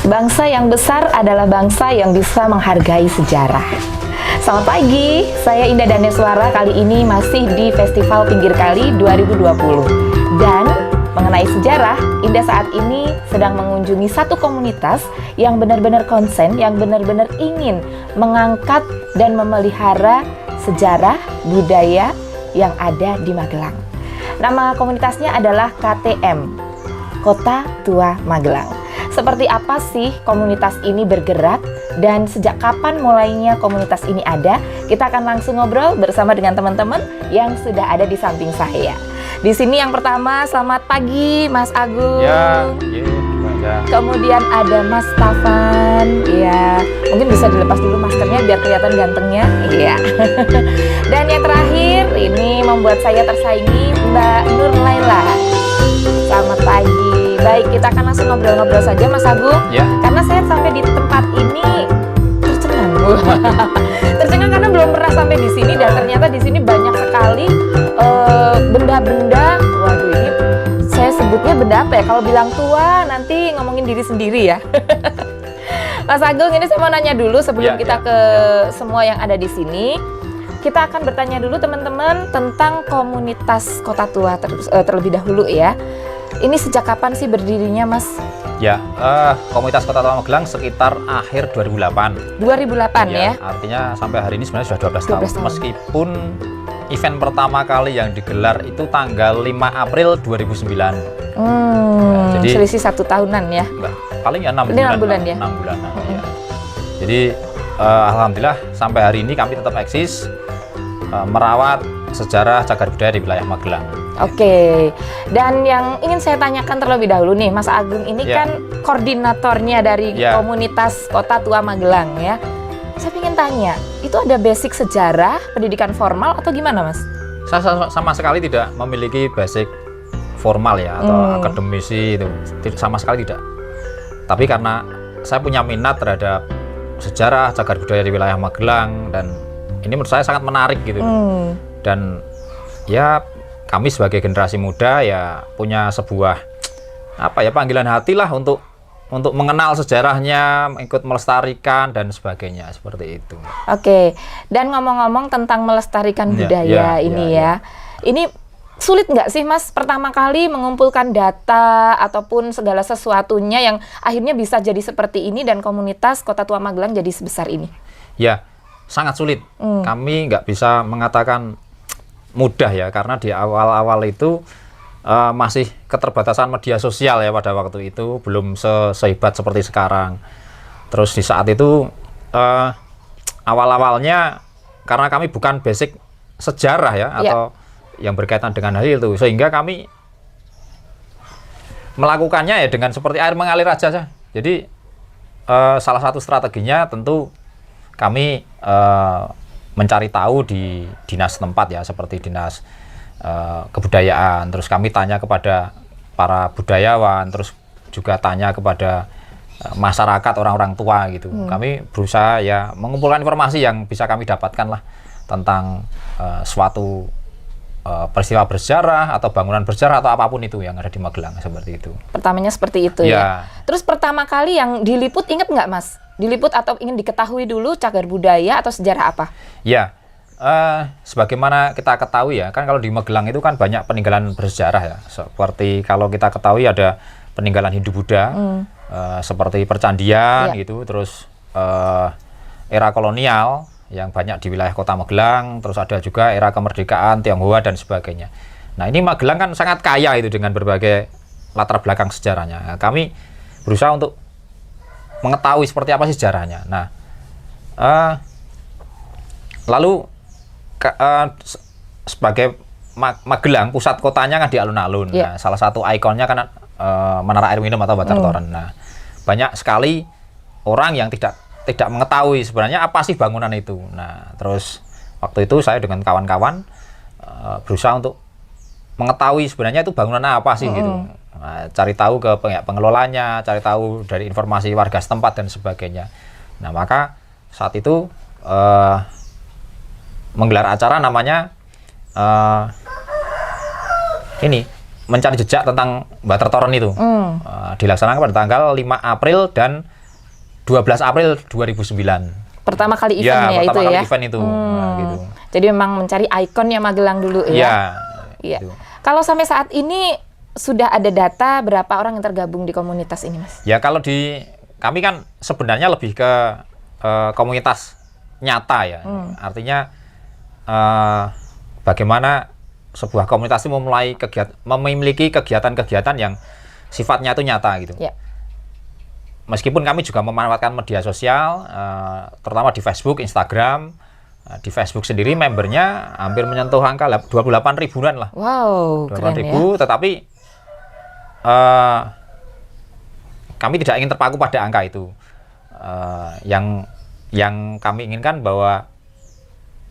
Bangsa yang besar adalah bangsa yang bisa menghargai sejarah. Selamat pagi, saya Indah Daneswara. Kali ini masih di Festival Pinggir Kali 2020. Dan mengenai sejarah, Indah saat ini sedang mengunjungi satu komunitas yang benar-benar konsen, yang benar-benar ingin mengangkat dan memelihara sejarah budaya yang ada di Magelang. Nama komunitasnya adalah KTM, Kota Tua Magelang. Seperti apa sih komunitas ini bergerak dan sejak kapan mulainya komunitas ini ada? Kita akan langsung ngobrol bersama dengan teman-teman yang sudah ada di samping saya. Di sini yang pertama, selamat pagi Mas Agung. Ya. Kemudian ada Mas Tafan. Ya, mungkin bisa dilepas dulu maskernya biar kelihatan gantengnya. Iya. Dan yang terakhir, ini membuat saya tersaingi, Mbak Nur Laila. Selamat pagi. Baik, kita akan langsung ngobrol-ngobrol saja Mas Agung. Ya. Karena saya sampai di tempat ini tercengang. Tercengang karena belum pernah sampai di sini dan ternyata di sini banyak sekali benda-benda. Waduh, ini saya sebutnya benda apa ya? Kalau bilang tua nanti ngomongin diri sendiri ya. Mas Agung, ini saya mau nanya dulu sebelum kita ke semua yang ada di sini. Kita akan bertanya dulu teman-teman tentang komunitas Kota Tua terlebih dahulu ya. Ini sejak kapan sih berdirinya, Mas? Ya, komunitas Kota Tua Magelang sekitar akhir 2008. 2008 ya? Artinya sampai hari ini sebenarnya sudah 12 tahun. Meskipun event pertama kali yang digelar itu tanggal 5 April 2009. Jadi selisih 1 tahunan ya? Enggak, paling ya 6 bulan ya? 6 bulan. Ya. Jadi alhamdulillah sampai hari ini kami tetap eksis merawat sejarah cagar budaya di wilayah Magelang. Oke, dan yang ingin saya tanyakan terlebih dahulu nih, Mas Agung ini kan koordinatornya dari komunitas Kota Tua Magelang ya. Saya ingin tanya, itu ada basic sejarah, pendidikan formal atau gimana, Mas? Saya sama sekali tidak memiliki basic formal ya atau akademisi itu, sama sekali tidak. Tapi karena saya punya minat terhadap sejarah cagar budaya di wilayah Magelang dan ini menurut saya sangat menarik gitu. Dan ya kami sebagai generasi muda ya punya sebuah panggilan hati lah untuk mengenal sejarahnya, ikut melestarikan dan sebagainya seperti itu. Oke, dan ngomong-ngomong tentang melestarikan budaya ini sulit nggak sih Mas pertama kali mengumpulkan data ataupun segala sesuatunya yang akhirnya bisa jadi seperti ini dan komunitas Kota Tua Magelang jadi sebesar ini? Ya, sangat sulit. Kami nggak bisa mengatakan mudah ya, karena di awal-awal itu masih keterbatasan media sosial ya pada waktu itu, belum sehebat seperti sekarang. Terus di saat itu awal-awalnya karena kami bukan basic sejarah ya atau yang berkaitan dengan hal itu, sehingga kami melakukannya ya dengan seperti air mengalir aja. Jadi salah satu strateginya tentu kami mencari tahu di dinas tempat ya, seperti dinas kebudayaan, terus kami tanya kepada para budayawan, terus juga tanya kepada masyarakat, orang-orang tua gitu. Kami berusaha ya mengumpulkan informasi yang bisa kami dapatkan lah tentang suatu peristiwa bersejarah atau bangunan bersejarah atau apapun itu yang ada di Magelang, seperti itu. Pertamanya seperti itu ya. Terus pertama kali yang diliput inget nggak Mas? Diliput atau ingin diketahui dulu cagar budaya atau sejarah apa? Ya, sebagaimana kita ketahui ya, kan kalau di Magelang itu kan banyak peninggalan bersejarah ya. Seperti kalau kita ketahui ada peninggalan Hindu-Buddha, seperti percandian gitu, terus era kolonial yang banyak di wilayah Kota Magelang, terus ada juga era kemerdekaan Tionghoa dan sebagainya. Nah, ini Magelang kan sangat kaya itu dengan berbagai latar belakang sejarahnya. Nah, kami berusaha untuk mengetahui seperti apa sih sejarahnya. Nah, lalu sebagai Magelang, pusat kotanya kan di alun-alun. Nah, salah satu ikonnya kan menara air minum atau water toren. Nah, banyak sekali orang yang tidak mengetahui sebenarnya apa sih bangunan itu. Nah, terus waktu itu saya dengan kawan-kawan berusaha untuk mengetahui sebenarnya itu bangunan apa sih gitu. Nah, cari tahu ke pengelolanya, cari tahu dari informasi warga setempat dan sebagainya. Nah, maka saat itu menggelar acara namanya mencari jejak tentang water toren itu. Dilaksanakan pada tanggal 5 April dan 12 April 2009. Pertama kali eventnya itu pertama kali ya? event itu. Nah, gitu. Jadi memang mencari ikonnya Magelang dulu ya? Iya. Iya. Gitu. Kalau sampai saat ini sudah ada data berapa orang yang tergabung di komunitas ini, Mas? Ya kalau di kami kan sebenarnya lebih ke komunitas nyata ya. Artinya bagaimana sebuah komunitas itu memiliki kegiatan-kegiatan yang sifatnya itu nyata gitu. Ya. Meskipun kami juga memanfaatkan media sosial, terutama di Facebook, Instagram. Di Facebook sendiri membernya hampir menyentuh angka 28 ribuan lah. Wow, 28 keren ribu, ya. tetapi kami tidak ingin terpaku pada angka itu. Yang kami inginkan bahwa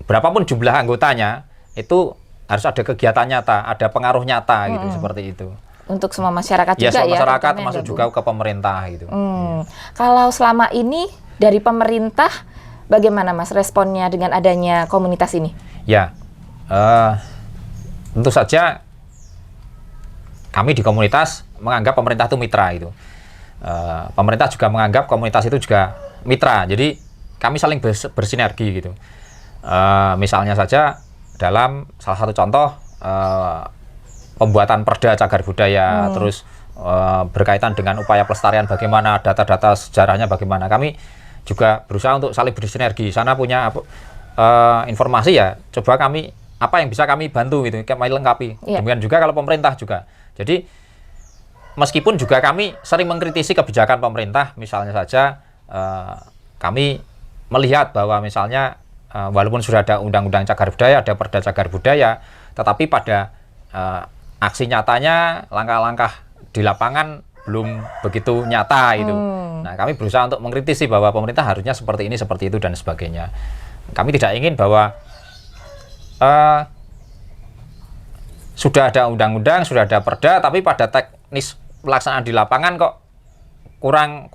berapapun jumlah anggotanya, itu harus ada kegiatan nyata, ada pengaruh nyata gitu, seperti itu. Untuk semua masyarakat Ya, juga semua ya? masyarakat terutama yang termasuk gabung. juga ke pemerintah gitu. Kalau selama ini dari pemerintah, bagaimana Mas responnya dengan adanya komunitas ini? Ya, tentu saja kami di komunitas menganggap pemerintah itu mitra itu. Pemerintah juga menganggap komunitas itu juga mitra. Jadi kami saling bersinergi gitu. Misalnya saja dalam salah satu contoh pembuatan perda cagar budaya, terus berkaitan dengan upaya pelestarian bagaimana, data-data sejarahnya bagaimana. Kami juga berusaha untuk saling bersinergi. Sana punya informasi ya, coba kami apa yang bisa kami bantu gitu, kami lengkapi. Iya. Demikian juga kalau pemerintah juga. Jadi meskipun juga kami sering mengkritisi kebijakan pemerintah, misalnya saja kami melihat bahwa misalnya walaupun sudah ada undang-undang cagar budaya, ada perda cagar budaya, tetapi pada aksi nyatanya langkah-langkah di lapangan belum begitu nyata itu. Nah, kami berusaha untuk mengkritisi bahwa pemerintah harusnya seperti ini, seperti itu dan sebagainya. Kami tidak ingin bahwa sudah ada undang-undang, sudah ada perda, tapi pada teknis pelaksanaan di lapangan kok kurang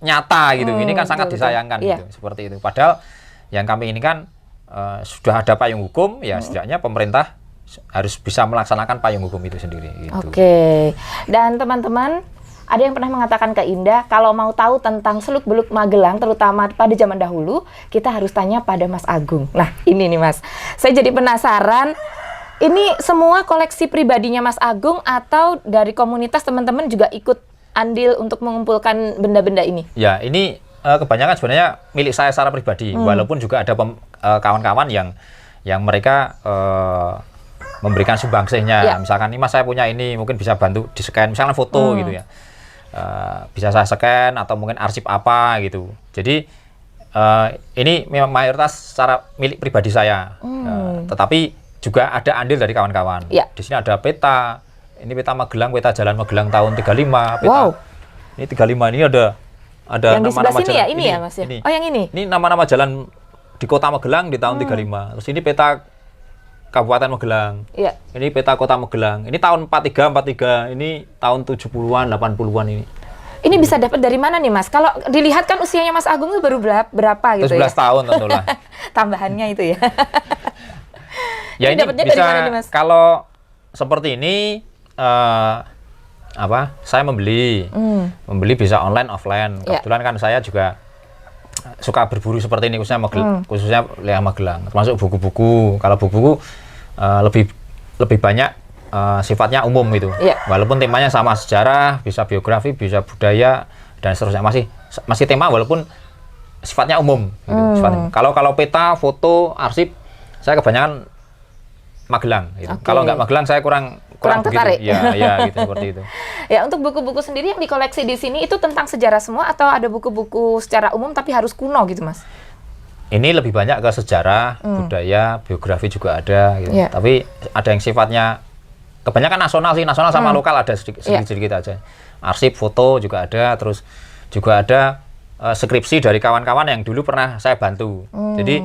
nyata gitu. Ini kan sangat disayangkan gitu, seperti itu. Padahal yang kami ini kan sudah ada payung hukum, ya setidaknya pemerintah harus bisa melaksanakan payung hukum itu sendiri. Gitu. Oke, dan teman-teman, ada yang pernah mengatakan ke Indah, kalau mau tahu tentang seluk-beluk Magelang, terutama pada zaman dahulu, kita harus tanya pada Mas Agung. Nah, ini nih Mas, saya jadi penasaran, ini semua koleksi pribadinya Mas Agung atau dari komunitas teman-teman juga ikut andil untuk mengumpulkan benda-benda ini? Ya, ini kebanyakan sebenarnya milik saya secara pribadi, walaupun juga ada kawan-kawan yang mereka memberikan sumbangsihnya. Misalkan ini Mas saya punya ini, mungkin bisa bantu di scan, misalnya foto gitu ya. Bisa saya scan atau mungkin arsip apa gitu. Jadi ini memang mayoritas secara milik pribadi saya. Tetapi juga ada andil dari kawan-kawan. Di sini ada peta. Ini peta Magelang, peta Jalan Magelang tahun 35. Peta. Ini 35 ini ada yang nama-nama di sebelah sini jalan. ya, ini ya Mas ya? Oh, yang ini? Ini nama-nama jalan di Kota Magelang di tahun 35. Terus ini peta Kabupaten Magelang. Ini peta Kota Magelang. Ini tahun 43, ini tahun 70-an, 80-an ini. Ini bisa dapat dari mana nih Mas? Kalau dilihat kan usianya Mas Agung itu baru berapa gitu 11 ya? tahun tentulah. Tambahannya itu ya. Ya ini dapatnya bisa dari mana nih Mas? Kalau seperti ini saya membeli bisa online offline. Kebetulan kan saya juga suka berburu seperti ini khususnya wilayah Magelang, termasuk buku-buku. Kalau buku-buku lebih banyak sifatnya umum itu. Walaupun temanya sama, sejarah, bisa biografi, bisa budaya dan seterusnya, masih tema walaupun sifatnya umum gitu, sifatnya. Kalau peta, foto, arsip, saya kebanyakan Magelang gitu. Kalau nggak Magelang saya kurang tertarik. Ya gitu, seperti itu. Ya, untuk buku-buku sendiri yang dikoleksi di sini itu tentang sejarah semua atau ada buku-buku secara umum tapi harus kuno gitu Mas? Ini lebih banyak ke sejarah, budaya, biografi juga ada gitu. Tapi ada yang sifatnya kebanyakan nasional sih, nasional sama lokal ada sedikit-sedikit aja. Arsip, foto juga ada, terus juga ada skripsi dari kawan-kawan yang dulu pernah saya bantu. Jadi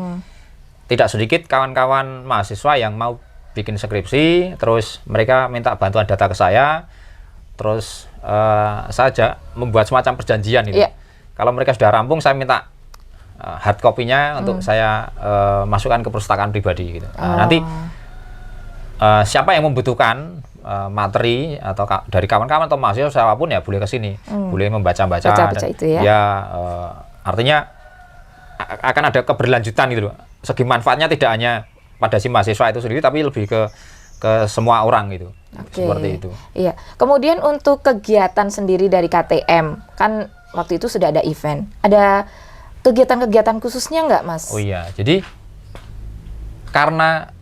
tidak sedikit kawan-kawan mahasiswa yang mau bikin skripsi, terus mereka minta bantuan data ke saya, terus saya membuat semacam perjanjian itu. Kalau mereka sudah rampung, saya minta hard copy-nya untuk saya masukkan ke perpustakaan pribadi gitu. Nanti siapa yang membutuhkan materi atau dari kawan-kawan atau mahasiswa siapapun ya boleh ke sini, boleh membaca-baca. Baca-baca itu ya. Ya, artinya akan ada keberlanjutan gitu loh. Segi manfaatnya tidak hanya pada si mahasiswa itu sendiri, tapi lebih ke semua orang gitu. Oke. Seperti itu. Iya. Kemudian untuk kegiatan sendiri dari KTM, kan waktu itu sudah ada event. Ada kegiatan-kegiatan khususnya nggak, Mas? Oh iya, jadi karena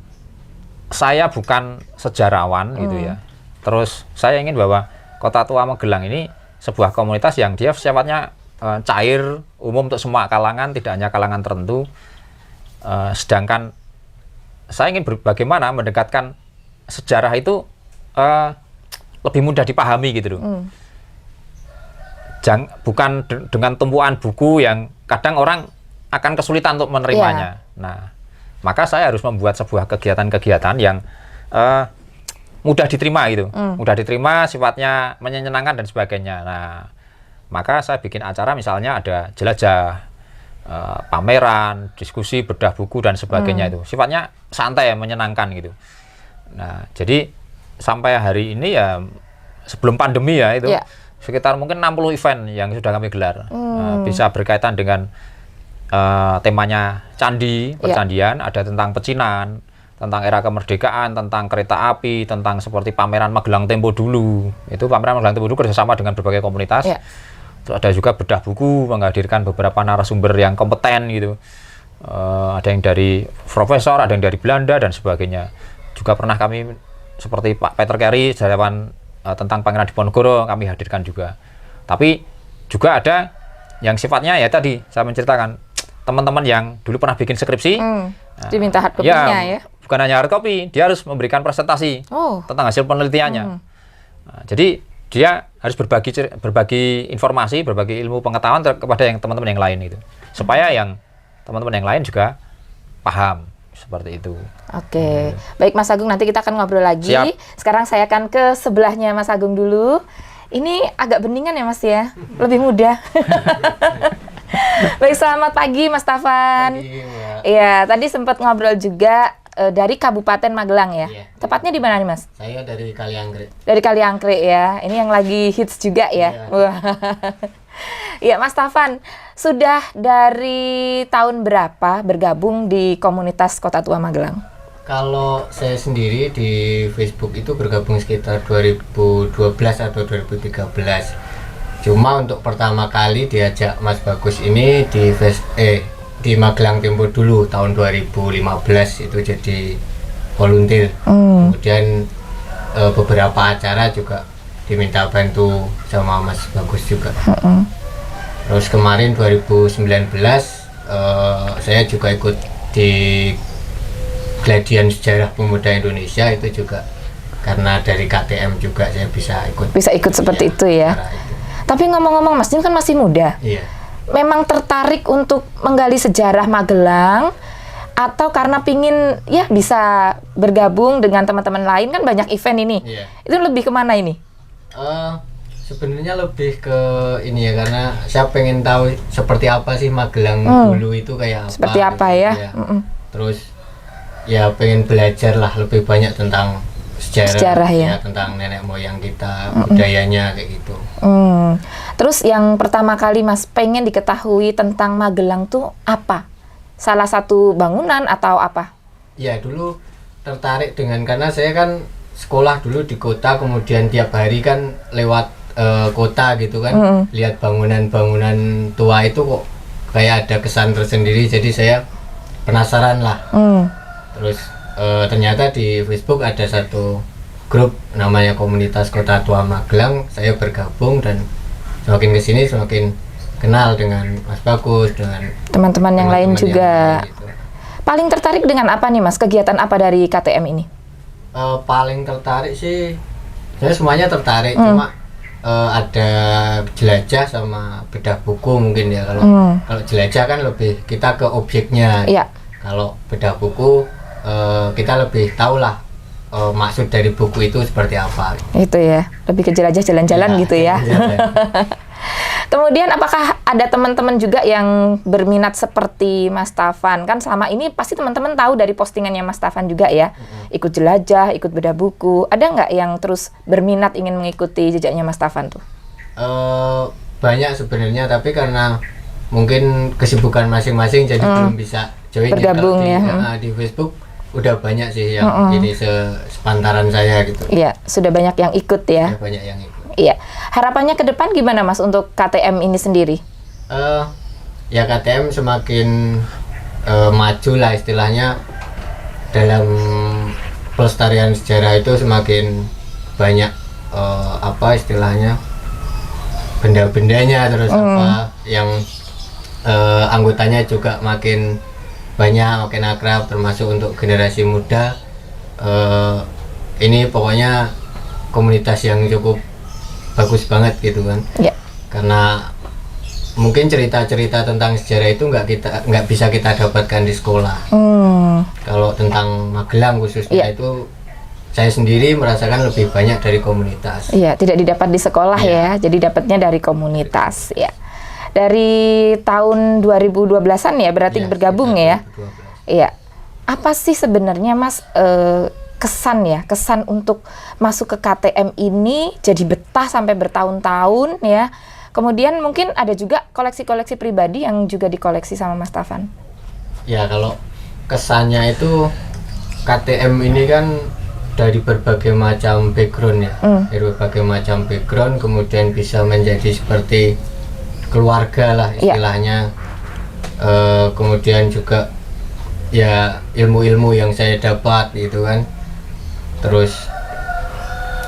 saya bukan sejarawan gitu ya. Terus saya ingin bahwa Kota Tua Magelang ini sebuah komunitas yang dia sifatnya cair, umum untuk semua kalangan, tidak hanya kalangan tertentu. Sedangkan saya ingin bagaimana mendekatkan sejarah itu lebih mudah dipahami gitu loh. Bukan dengan tumpuan buku yang kadang orang akan kesulitan untuk menerimanya. Nah, maka saya harus membuat sebuah kegiatan-kegiatan yang mudah diterima gitu, mudah diterima, sifatnya menyenangkan dan sebagainya. Nah, maka saya bikin acara misalnya ada jelajah, pameran, diskusi, bedah buku dan sebagainya itu. Sifatnya santai, menyenangkan gitu. Nah, jadi sampai hari ini ya sebelum pandemi ya itu sekitar mungkin 60 event yang sudah kami gelar. Bisa berkaitan dengan temanya candi, percandian, ada tentang pecinan, tentang era kemerdekaan, tentang kereta api, tentang seperti pameran Magelang Tempo dulu. Itu pameran Magelang Tempo dulu kerjasama dengan berbagai komunitas. Terus ada juga bedah buku, menghadirkan beberapa narasumber yang kompeten gitu. Ada yang dari profesor, ada yang dari Belanda dan sebagainya. Juga pernah kami seperti Pak Peter Carey, sejarawan tentang Pangeran Diponegoro kami hadirkan juga. Tapi juga ada yang sifatnya ya tadi saya menceritakan teman-teman yang dulu pernah bikin skripsi, diminta hard copy-nya ya. Bukan hanya hard copy, dia harus memberikan presentasi tentang hasil penelitiannya. Nah, jadi dia harus berbagi informasi, berbagi ilmu pengetahuan kepada yang teman-teman yang lain itu, supaya yang teman-teman yang lain juga paham. Seperti itu. Oke. Baik Mas Agung, nanti kita akan ngobrol lagi. Siap. Sekarang saya akan ke sebelahnya Mas Agung dulu. Ini agak beningan ya Mas ya? Lebih mudah. Baik, selamat pagi Mas Tafan. Iya, tadi sempat ngobrol juga dari Kabupaten Magelang ya. Iya. Tepatnya di mana nih Mas? Saya dari Kaliangkrik. Dari Kaliangkrik ya. Ini yang lagi hits juga ya. Iya. Iya, Mas Tafan, sudah dari tahun berapa bergabung di komunitas Kota Tua Magelang? Kalau saya sendiri di Facebook itu bergabung sekitar 2012 atau 2013. Cuma untuk pertama kali diajak Mas Bagus ini di Magelang Tempo dulu tahun 2015 itu jadi volunteer. Kemudian beberapa acara juga diminta bantu sama Mas Bagus juga. Terus kemarin 2019 saya juga ikut di Gladian Sejarah Pemuda Indonesia, itu juga karena dari KTM juga saya bisa ikut seperti itu ya. Itu. Tapi ngomong-ngomong Mas, ini kan masih muda. Iya. Memang tertarik untuk menggali sejarah Magelang atau karena pingin ya bisa bergabung dengan teman-teman lain, kan banyak event ini. Iya. Itu lebih kemana ini? Sebenarnya lebih ke ini ya, karena saya pengen tahu seperti apa sih Magelang dulu itu kayak apa. Seperti apa ya? Terus ya pengen belajar lah lebih banyak tentang sejarah ya. Tentang nenek moyang kita, budayanya kayak gitu. Terus yang pertama kali Mas pengen diketahui tentang Magelang tuh apa? Salah satu bangunan atau apa? Ya dulu tertarik karena saya kan sekolah dulu di kota, kemudian tiap hari kan lewat kota gitu kan, lihat bangunan-bangunan tua itu kok kayak ada kesan tersendiri, jadi saya penasaran lah. Terus ternyata di Facebook ada satu grup namanya Komunitas Kota Tua Magelang, saya bergabung dan semakin kesini semakin kenal dengan Mas Bagus, dengan teman-teman yang lain juga. Gitu. Paling tertarik dengan apa nih Mas? Kegiatan apa dari KTM ini? Paling tertarik sih, saya semuanya tertarik, cuma ada jelajah sama bedah buku mungkin ya. Kalau jelajah kan lebih kita ke objeknya. Iya. Kalau bedah buku kita lebih tahu lah maksud dari buku itu seperti apa. Itu ya, lebih ke jelajah jalan-jalan gitu ya. Kemudian apakah ada teman-teman juga yang berminat seperti Mas Tafan? Kan selama ini pasti teman-teman tahu dari postingannya Mas Tafan juga ya. Ikut jelajah, ikut bedah buku. Ada nggak yang terus berminat ingin mengikuti jejaknya Mas Tafan tuh? Banyak sebenarnya, tapi karena mungkin kesibukan masing-masing jadi belum bisa join. Bergabung di, ya. Di Facebook udah banyak sih yang ini sepantaran saya gitu. Iya, sudah banyak yang ikut ya. Udah banyak yang ikut. Iya. Harapannya ke depan gimana Mas untuk KTM ini sendiri? Ya KTM semakin maju lah istilahnya, dalam pelestarian sejarah itu semakin banyak apa istilahnya, benda-bendanya, terus apa yang anggotanya juga makin banyak, makin akrab, termasuk untuk generasi muda. Ini pokoknya komunitas yang cukup bagus banget gitu kan. Ya. Karena mungkin cerita-cerita tentang sejarah itu nggak bisa kita dapatkan di sekolah. Kalau tentang Magelang khususnya itu saya sendiri merasakan lebih banyak dari komunitas. Iya, tidak didapat di sekolah ya, jadi dapatnya dari komunitas ya. Dari tahun 2012-an ya berarti bergabung ya. 2012. Iya. Apa sih sebenarnya Mas kesan untuk masuk ke KTM ini jadi betah sampai bertahun-tahun ya. Kemudian mungkin ada juga koleksi-koleksi pribadi yang juga dikoleksi sama Mas Tafan. Ya, kalau kesannya itu KTM ini kan dari berbagai macam background ya. Dari berbagai macam background kemudian bisa menjadi seperti keluarga lah istilahnya. Kemudian juga ya ilmu-ilmu yang saya dapat gitu kan. Terus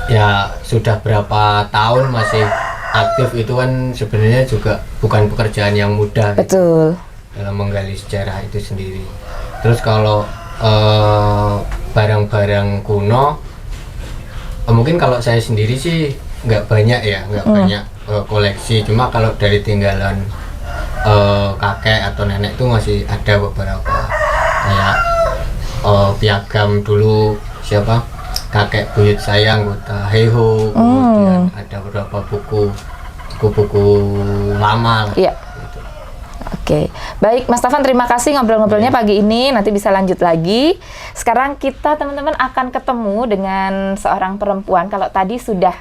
ya sudah berapa tahun masih aktif, itu kan sebenarnya juga bukan pekerjaan yang mudah. Betul. Dalam menggali sejarah itu sendiri. Terus kalau barang-barang kuno, mungkin kalau saya sendiri sih nggak banyak ya, nggak banyak koleksi. Cuma kalau dari tinggalan kakek atau nenek itu masih ada beberapa, kayak piagam dulu siapa, kakek buyut saya anggota Heho. Kemudian ada beberapa buku-buku lama lah. Iya. Gitu. Oke, baik Mas Tafan, terima kasih ngobrol-ngobrolnya pagi ini. Nanti bisa lanjut lagi. Sekarang kita teman-teman akan ketemu dengan seorang perempuan. Kalau tadi sudah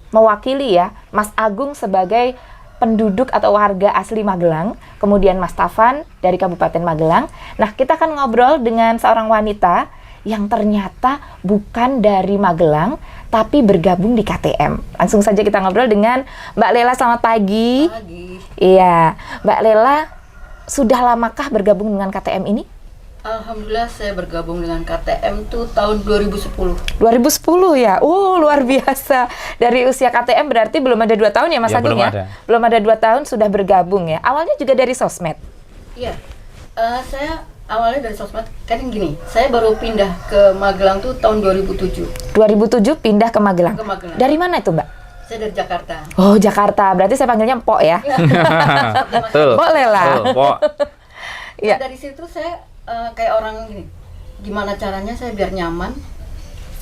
mewakili ya Mas Agung sebagai penduduk atau warga asli Magelang, kemudian Mas Tafan dari Kabupaten Magelang. Nah, kita akan ngobrol dengan seorang wanita yang ternyata bukan dari Magelang, tapi bergabung di KTM. Langsung saja kita ngobrol dengan Mbak Lela. Selamat pagi. Pagi. Iya, Mbak Lela, sudah lamakah bergabung dengan KTM ini? Alhamdulillah saya bergabung dengan KTM tuh tahun 2010. 2010 ya? Luar biasa. Dari usia KTM berarti belum ada 2 tahun ya Mas Ya, Agung belum ya? ada. Belum ada 2 tahun sudah bergabung ya? Awalnya juga dari sosmed? Iya, saya awalnya dari sosmed. Kan gini, saya baru pindah ke Magelang tuh tahun 2007. 2007 pindah ke Magelang? Ke Magelang. Dari mana itu Mbak? Saya dari Jakarta. Oh, Jakarta. Berarti saya panggilnya Mpok ya? Betul. Boleh lah. Betul, Pok. Iya. Dari situ saya kayak orang gini, gimana caranya saya biar nyaman.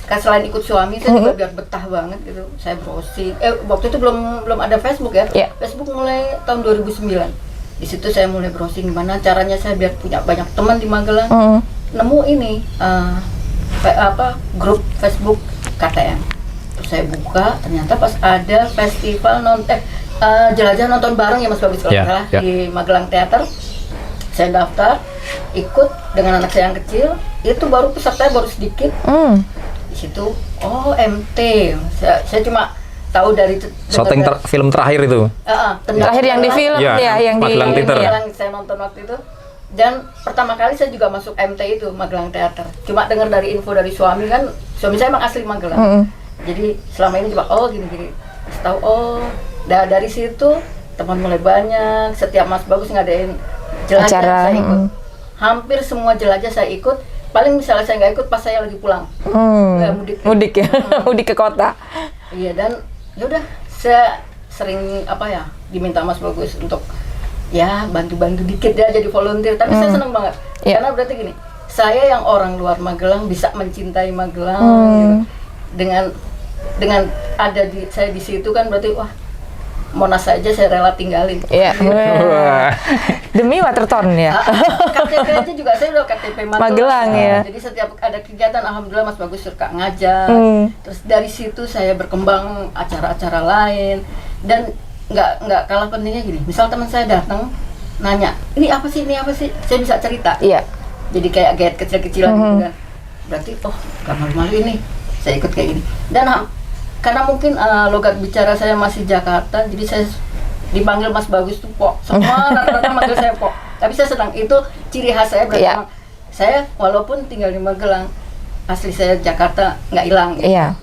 Kan selain ikut suami, saya juga biar betah banget gitu. Saya browsing. Waktu itu belum ada Facebook ya. Iya. Facebook mulai tahun 2009. Di situ saya mulai browsing gimana caranya saya biar punya banyak teman di Magelang. Nemu ini grup Facebook KTM. Terus saya buka, ternyata pas ada festival jelajah nonton bareng ya Mas Bagus kalau nggak salah, di Magelang Theater. Saya daftar, ikut dengan anak saya yang kecil. Itu baru peserta baru sedikit. Di situ MT. Saya cuma tahu dari Syuting film terakhir itu. Terakhir yang di film Ya, ya, yang di Magelang Theater. Magelang saya nonton waktu itu. Dan pertama kali saya juga masuk MT itu, Magelang Theater. Cuma dengar dari info dari suami, kan suami saya emang asli Magelang. Jadi selama ini coba gini-gini. Tahu dari situ teman mulai banyak. Setiap Mas Bagus ngadain jelajah acara, saya ikut. Hampir semua jelajah saya ikut. Paling misalnya saya nggak ikut pas saya lagi pulang. Mudik ya, mudik ke kota. Iya, dan yaudah saya sering diminta Mas Bagus untuk ya bantu-bantu dikit ya jadi volunteer, tapi saya senang banget. Karena berarti gini, saya yang orang luar Magelang bisa mencintai Magelang gitu. Dengan ada saya di situ kan berarti Monas saja saya rela tinggalin. Iya. Demi Waterton ya. KTP aja juga saya udah KTP Magelang ya. Jadi setiap ada kegiatan, alhamdulillah Mas Bagus suka ngajak. Terus dari situ saya berkembang acara-acara lain dan nggak kalah pentingnya gini. Misal teman saya datang nanya, ini apa sih, saya bisa cerita. Iya. Jadi kayak guide kecil-kecilan gitu kan. Berarti gak malu-malu ini, saya ikut kayak gini. Dan karena mungkin logat bicara saya masih Jakarta, jadi saya dipanggil Mas Bagus tuh Pok. Semua rata-rata manggil saya Pok. Tapi saya senang, itu ciri khas saya berarti. Iya. Saya walaupun tinggal di Magelang, asli saya Jakarta nggak hilang. Gitu. Iya.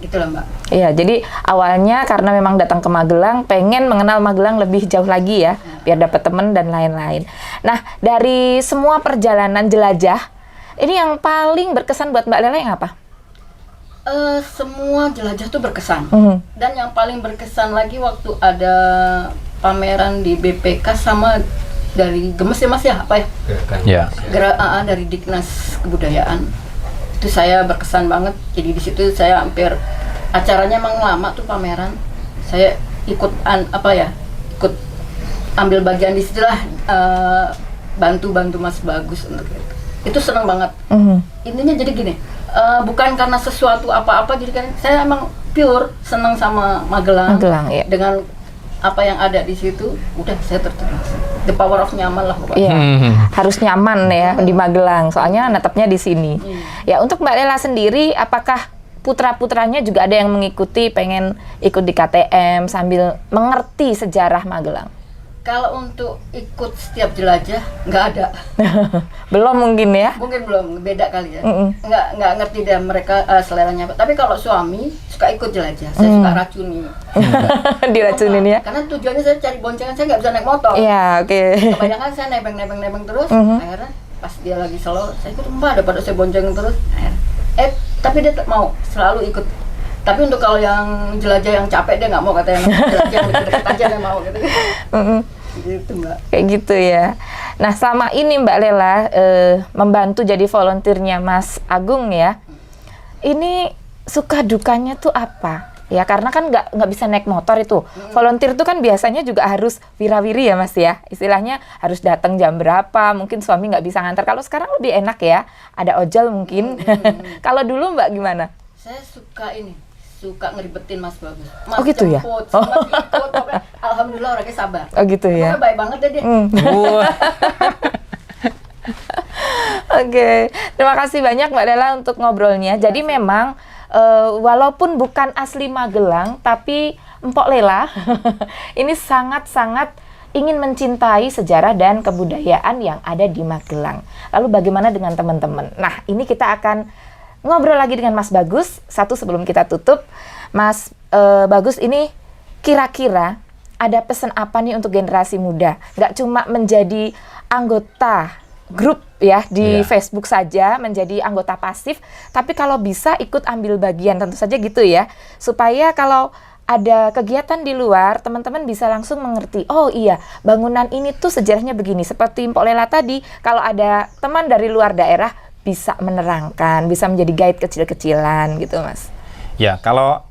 Gitu lah Mbak. Iya, jadi awalnya karena memang datang ke Magelang, pengen mengenal Magelang lebih jauh lagi ya, biar dapat teman dan lain-lain. Nah, dari semua perjalanan jelajah, ini yang paling berkesan buat Mbak Lela yang apa? Semua jelajah tuh berkesan. Dan yang paling berkesan lagi waktu ada pameran di BPK sama dari Gemes ya Mas ya, apa ya? Ya. Dari Diknas Kebudayaan. Itu saya berkesan banget. Jadi di situ saya hampir, acaranya emang lama tuh pameran. Saya ikut ikut ambil bagian di situ lah, bantu Mas Bagus untuk itu. Itu seneng banget. Intinya jadi gini, bukan karena sesuatu apa-apa, jadi kan saya emang pure seneng sama Magelang. Iya. Dengan apa yang ada di situ, udah saya tertarik. The power of nyaman lah pokoknya. Iya, harus nyaman ya di Magelang, soalnya netepnya di sini. Ya, untuk Mbak Lela sendiri, apakah putra-putranya juga ada yang mengikuti, pengen ikut di KTM sambil mengerti sejarah Magelang? Kalau untuk ikut setiap jelajah, nggak ada. Belum mungkin ya? Mungkin belum, beda kali ya. Nggak ngerti deh mereka seleranya apa. Tapi kalau suami suka ikut jelajah, saya suka racuni. Diracunin ya? Karena tujuannya saya cari boncengan, saya nggak bisa naik motor. Iya, oke. Kebanyakan saya nebeng terus, akhirnya pas dia lagi slow, saya ikut Mbak, daripada saya boncengin terus. Tapi dia mau selalu ikut. Tapi untuk kalau yang jelajah yang capek, dia nggak mau, katanya jelajah yang deket-deket aja dia mau gitu. Gitu Mbak. Kayak gitu ya. Nah, selama ini Mbak Lela membantu jadi volunteernya Mas Agung ya. Ini suka dukanya tuh apa? Ya karena kan nggak bisa naik motor itu. Volunteer itu kan biasanya juga harus wira-wiri ya Mas ya. Istilahnya harus datang jam berapa, mungkin suami nggak bisa ngantar. Kalau sekarang lebih enak ya, ada ojol mungkin. Kalau dulu Mbak gimana? Saya suka ngeribetin Mas Bagus. Mas gitu jemput, ya? Mas ikut, alhamdulillah orangnya sabar. Oh gitu ya? Pokoknya baik banget deh dia. Oke, terima kasih banyak Mbak Lela untuk ngobrolnya. Jadi memang walaupun bukan asli Magelang, tapi Mpok Lela ini sangat-sangat ingin mencintai sejarah dan kebudayaan yang ada di Magelang. Lalu bagaimana dengan teman-teman? Nah, ini kita akan ngobrol lagi dengan Mas Bagus. Satu sebelum kita tutup, Mas Bagus ini kira-kira ada pesan apa nih untuk generasi muda? Nggak cuma menjadi anggota grup ya di Facebook saja, menjadi anggota pasif, tapi kalau bisa ikut ambil bagian, tentu saja gitu ya, supaya kalau ada kegiatan di luar, teman-teman bisa langsung mengerti, oh iya, bangunan ini tuh sejarahnya begini. Seperti Mpok Lela tadi, kalau ada teman dari luar daerah, bisa menerangkan, bisa menjadi guide kecil-kecilan gitu Mas. Ya, kalau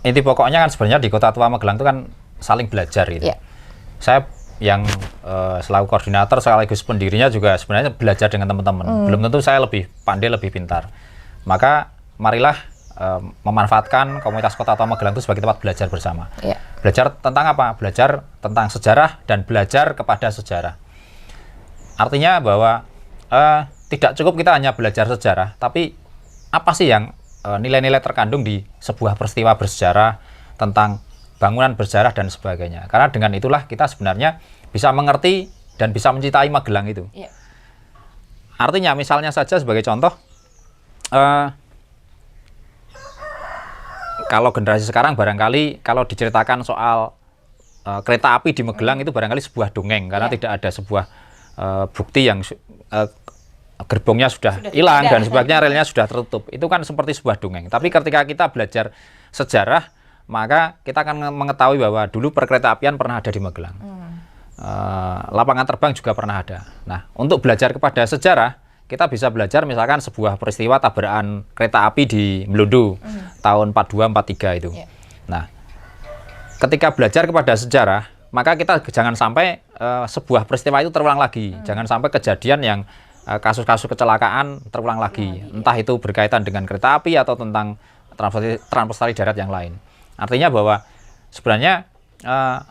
inti pokoknya kan sebenarnya di Kota Tua Magelang itu kan saling belajar gitu. Ya. Saya yang selaku koordinator sekaligus pendirinya juga sebenarnya belajar dengan teman-teman. Belum tentu saya lebih pandai, lebih pintar. Maka marilah memanfaatkan komunitas Kota Tua Magelang itu sebagai tempat belajar bersama. Ya. Belajar tentang apa? Belajar tentang sejarah dan belajar kepada sejarah. Artinya bahwa tidak cukup kita hanya belajar sejarah, tapi apa sih yang nilai-nilai terkandung di sebuah peristiwa bersejarah, tentang bangunan bersejarah dan sebagainya. Karena dengan itulah kita sebenarnya bisa mengerti dan bisa mencintai Magelang itu. Ya. Artinya misalnya saja sebagai contoh, kalau generasi sekarang barangkali kalau diceritakan soal kereta api di Magelang itu barangkali sebuah dongeng, karena tidak ada sebuah bukti yang gerbongnya sudah hilang dan sebagainya, relnya sudah tertutup. Itu kan seperti sebuah dongeng. Tapi ketika kita belajar sejarah, maka kita akan mengetahui bahwa dulu perkereta-apian pernah ada di Magelang. Lapangan terbang juga pernah ada. Nah, untuk belajar kepada sejarah, kita bisa belajar misalkan sebuah peristiwa tabrakan kereta api di Melundo tahun 42-43 itu. Nah, ketika belajar kepada sejarah, maka kita jangan sampai sebuah peristiwa itu terulang lagi. Jangan sampai kejadian yang kasus-kasus kecelakaan terulang lagi. Entah itu berkaitan dengan kereta api atau tentang transportasi darat yang lain. Artinya bahwa sebenarnya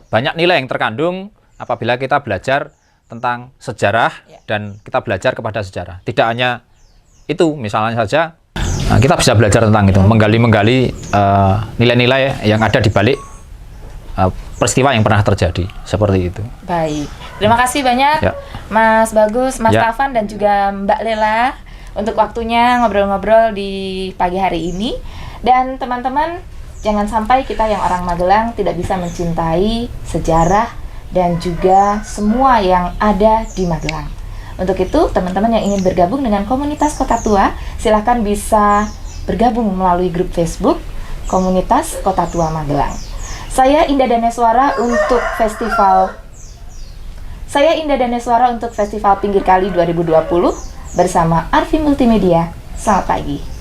banyak nilai yang terkandung apabila kita belajar tentang sejarah dan kita belajar kepada sejarah. Tidak hanya itu, misalnya saja kita bisa belajar tentang itu, menggali-menggali nilai-nilai yang ada di balik peristiwa yang pernah terjadi, seperti itu. Baik, terima kasih banyak Ya. Mas Bagus, Mas Ya. Taufan dan juga Mbak Lela untuk waktunya ngobrol-ngobrol di pagi hari ini. Dan teman-teman, jangan sampai kita yang orang Magelang tidak bisa mencintai sejarah dan juga semua yang ada di Magelang. Untuk itu, teman-teman yang ingin bergabung dengan komunitas Kota Tua, silakan bisa bergabung melalui grup Facebook Komunitas Kota Tua Magelang. Saya Indah Daneswara untuk Festival Pinggir Kali 2020 bersama Arfi Multimedia. Selamat pagi.